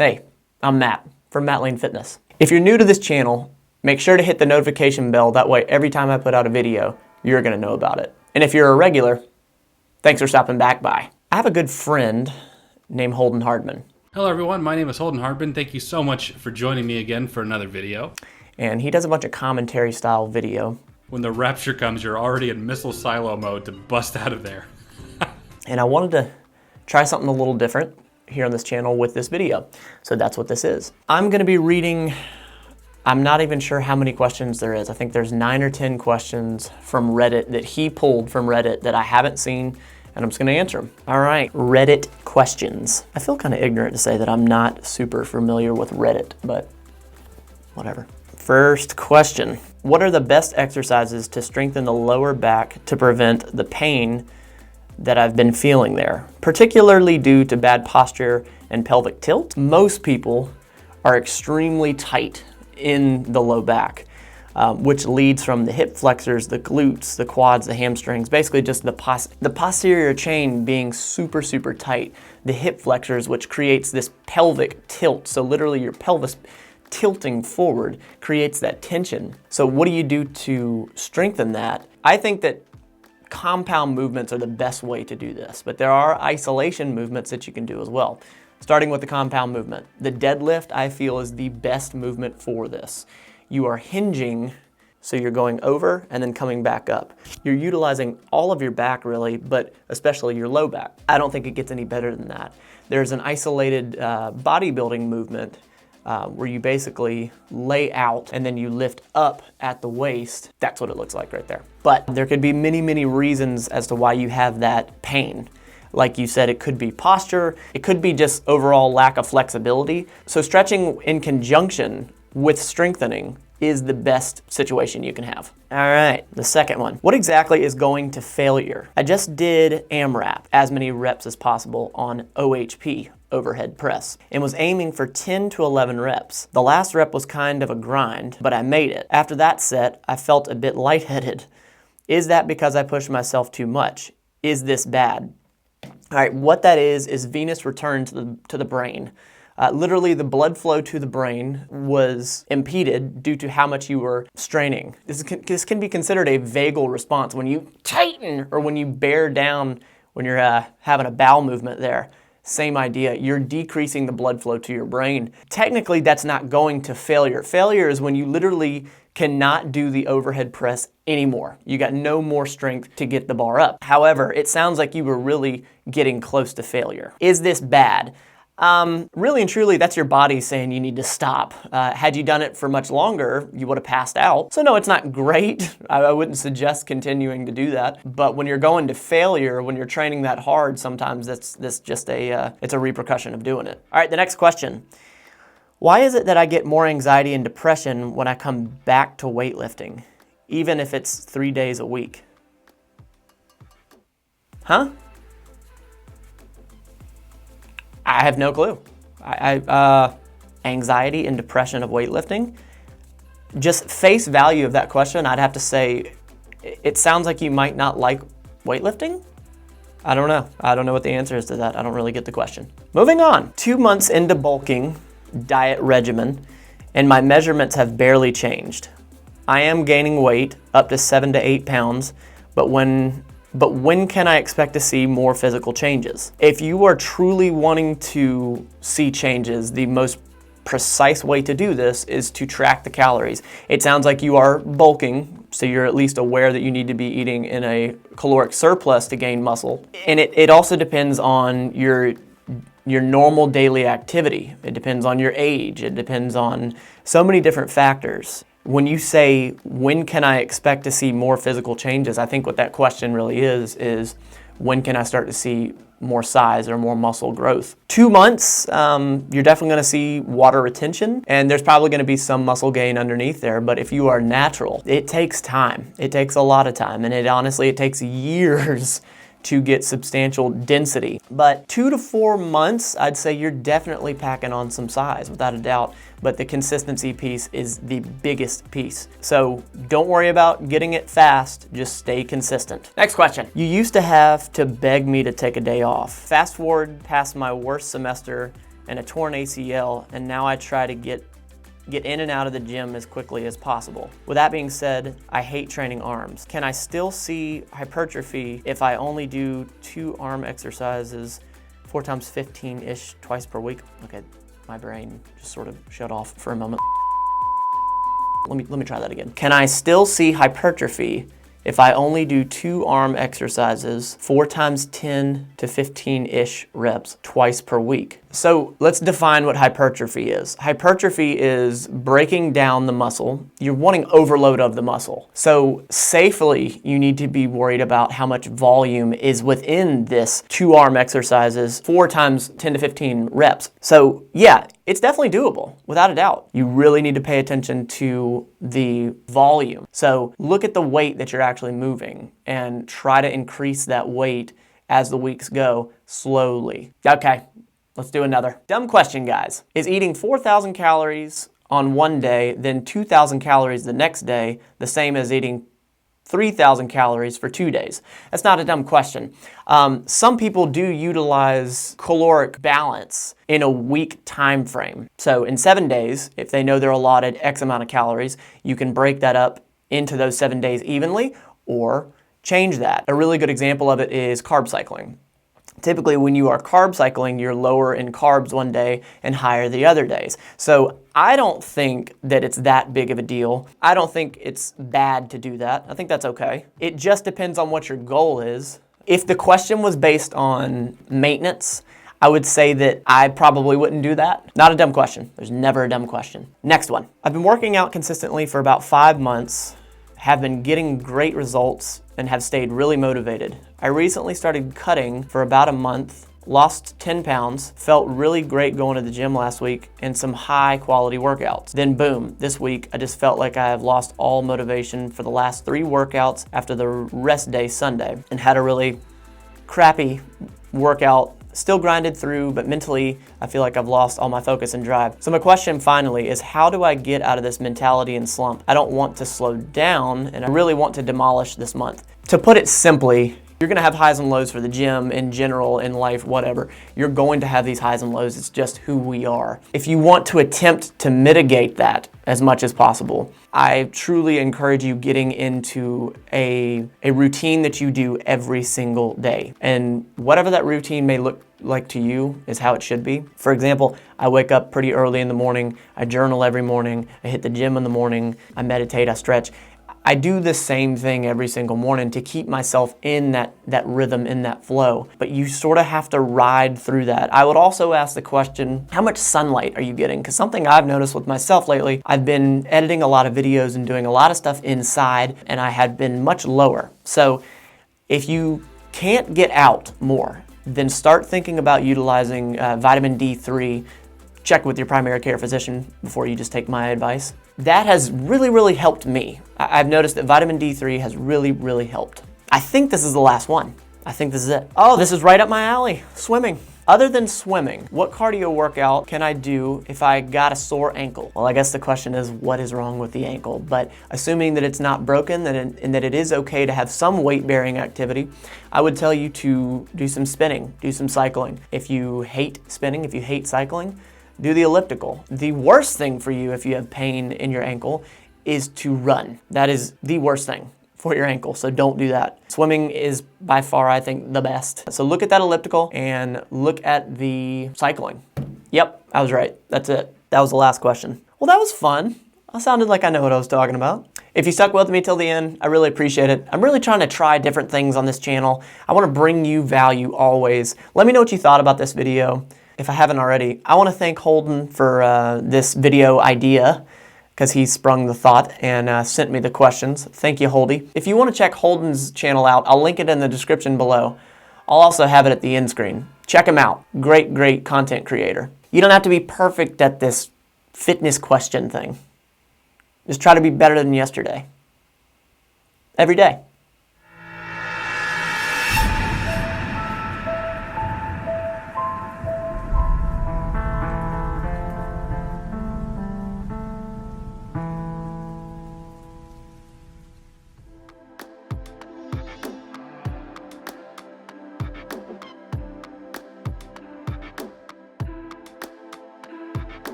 Hey, I'm Matt from MattLaneFitness. If you're new to this channel, make sure to hit the notification bell. That way, every time I put out a video, you're gonna know about it. And if you're a regular, thanks for stopping back by. I have a good friend named Holden Hardman. Hello everyone, my name is Holden Hardman. Thank you so much for joining me again for another video. And he does a bunch of commentary style video. When the rapture comes, you're already in missile silo mode to bust out of there. And I wanted to try something a little different here on this channel with this video. So that's what this is. I'm gonna be reading, I'm not even sure how many questions there is. I think there's 9 or 10 questions from Reddit that he pulled from Reddit that I haven't seen, and I'm just gonna answer them. All right, Reddit questions. I feel kind of ignorant to say that I'm not super familiar with Reddit, but whatever. First question, what are the best exercises to strengthen the lower back to prevent the pain that I've been feeling there, particularly due to bad posture and pelvic tilt? Most people are extremely tight in the low back, which leads from the hip flexors, the glutes, the quads, the hamstrings, basically just the posterior chain being super, super tight. The hip flexors, which creates this pelvic tilt. So literally your pelvis tilting forward creates that tension. So what do you do to strengthen that? I think that compound movements are the best way to do this, but there are isolation movements that you can do as well. Starting with the compound movement. The deadlift, I feel, is the best movement for this. You are hinging, so you're going over and then coming back up. You're utilizing all of your back really, but especially your low back. I don't think it gets any better than that. There's an isolated bodybuilding movement where you basically lay out and then you lift up at the waist. That's what it looks like right there. But there could be many, many reasons as to why you have that pain. Like you said, it could be posture, it could be just overall lack of flexibility. So stretching in conjunction with strengthening is the best situation you can have. All right, the second one. What exactly is going to failure? I just did AMRAP, as many reps as possible on OHP, overhead press, and was aiming for 10 to 11 reps. The last rep was kind of a grind, but I made it. After that set, I felt a bit lightheaded. Is that because I pushed myself too much? Is this bad? All right, what that is venous return to the brain. Literally, the blood flow to the brain was impeded due to how much you were straining. This can be considered a vagal response. When you tighten or when you bear down, when you're having a bowel movement there, same idea. You're decreasing the blood flow to your brain. Technically, that's not going to failure. Failure is when you literally cannot do the overhead press anymore. You got no more strength to get the bar up. However, it sounds like you were really getting close to failure. Is this bad? Really and truly, that's your body saying you need to stop. Had you done it for much longer, you would have passed out. So no, it's not great. I wouldn't suggest continuing to do that. But when you're going to failure, when you're training that hard, sometimes that's just it's a repercussion of doing it. All right, the next question. Why is it that I get more anxiety and depression when I come back to weightlifting, even if it's 3 days a week? Huh? I have no clue. Anxiety and depression of weightlifting. Just face value of that question, I'd have to say, it sounds like you might not like weightlifting. I don't know. I don't know what the answer is to that. I don't really get the question. Moving on. 2 months into bulking diet regimen, and my measurements have barely changed. I am gaining weight up to 7 to 8 pounds, but when can I expect to see more physical changes? If you are truly wanting to see changes, the most precise way to do this is to track the calories. It sounds like you are bulking, so you're at least aware that you need to be eating in a caloric surplus to gain muscle. And it also depends on your normal daily activity. It depends on your age. It depends on so many different factors. When you say, when can I expect to see more physical changes? I think what that question really is when can I start to see more size or more muscle growth? 2 months, you're definitely gonna see water retention, and there's probably gonna be some muscle gain underneath there, but if you are natural, it takes time. It takes a lot of time, and it takes years to get substantial density. But 2 to 4 months, I'd say you're definitely packing on some size, without a doubt. But the consistency piece is the biggest piece. So don't worry about getting it fast, just stay consistent. Next question. You used to have to beg me to take a day off. Fast forward past my worst semester and a torn ACL, and now I try to get in and out of the gym as quickly as possible. With that being said, I hate training arms. Can I still see hypertrophy if I only do 2 arm exercises 4 times 15-ish twice per week? Okay, my brain just sort of shut off for a moment. Let me try that again. Can I still see hypertrophy if I only do 2 arm exercises 4 times 10 to 15-ish reps twice per week? So let's define what hypertrophy is. Hypertrophy is breaking down the muscle. You're wanting overload of the muscle. So safely, you need to be worried about how much volume is within this 2 arm exercises 4 times 10 to 15 reps. So yeah, it's definitely doable, without a doubt. You really need to pay attention to the volume. So look at the weight that you're actually moving and try to increase that weight as the weeks go slowly. Okay, let's do another. Dumb question, guys. Is eating 4,000 calories on one day, then 2,000 calories the next day, the same as eating 3,000 calories for 2 days? That's not a dumb question. Some people do utilize caloric balance in a week time frame. So in 7 days, if they know they're allotted X amount of calories, you can break that up into those 7 days evenly or change that. A really good example of it is carb cycling. Typically, when you are carb cycling, you're lower in carbs one day and higher the other days. So I don't think that it's that big of a deal. I don't think it's bad to do that. I think that's okay. It just depends on what your goal is. If the question was based on maintenance, I would say that I probably wouldn't do that. Not a dumb question. There's never a dumb question. Next one. I've been working out consistently for about 5 months, have been getting great results, and have stayed really motivated. I recently started cutting for about a month, lost 10 pounds, felt really great going to the gym last week, and some high quality workouts. Then boom, this week I just felt like I have lost all motivation for the last 3 workouts after the rest day Sunday, and had a really crappy workout. Still grinded through, but mentally, I feel like I've lost all my focus and drive. So my question finally is, how do I get out of this mentality and slump? I don't want to slow down, and I really want to demolish this month. To put it simply, you're gonna have highs and lows for the gym in general, in life, whatever. You're going to have these highs and lows. It's just who we are. If you want to attempt to mitigate that as much as possible, I truly encourage you getting into a routine that you do every single day. And whatever that routine may look like to you is how it should be. For example, I wake up pretty early in the morning, I journal every morning, I hit the gym in the morning, I meditate, I stretch. I do the same thing every single morning to keep myself in that rhythm, in that flow. But you sort of have to ride through that. I would also ask the question, how much sunlight are you getting? Because something I've noticed with myself lately, I've been editing a lot of videos and doing a lot of stuff inside, and I had been much lower. So if you can't get out more, then start thinking about utilizing vitamin D3. Check with your primary care physician before you just take my advice. That has really, really helped me. I've noticed that vitamin D3 has really, really helped. I think this is the last one. I think this is it. Oh, this is right up my alley, swimming. Other than swimming, what cardio workout can I do if I got a sore ankle? Well, I guess the question is, what is wrong with the ankle? But assuming that it's not broken and that it is okay to have some weight-bearing activity, I would tell you to do some spinning, do some cycling. If you hate spinning, if you hate cycling, do the elliptical. The worst thing for you if you have pain in your ankle is to run. That is the worst thing for your ankle, so don't do that. Swimming is by far, I think, the best. So look at that elliptical and look at the cycling. Yep, I was right. That's it. That was the last question. Well, that was fun. I sounded like I know what I was talking about. If you stuck with me till the end, I really appreciate it. I'm really trying to try different things on this channel. I want to bring you value always. Let me know what you thought about this video. If I haven't already, I want to thank Holden for this video idea, because he sprung the thought and sent me the questions. Thank you, Holdy. If you want to check Holden's channel out, I'll link it in the description below. I'll also have it at the end screen. Check him out. Great, great content creator. You don't have to be perfect at this fitness question thing. Just try to be better than yesterday. Every day.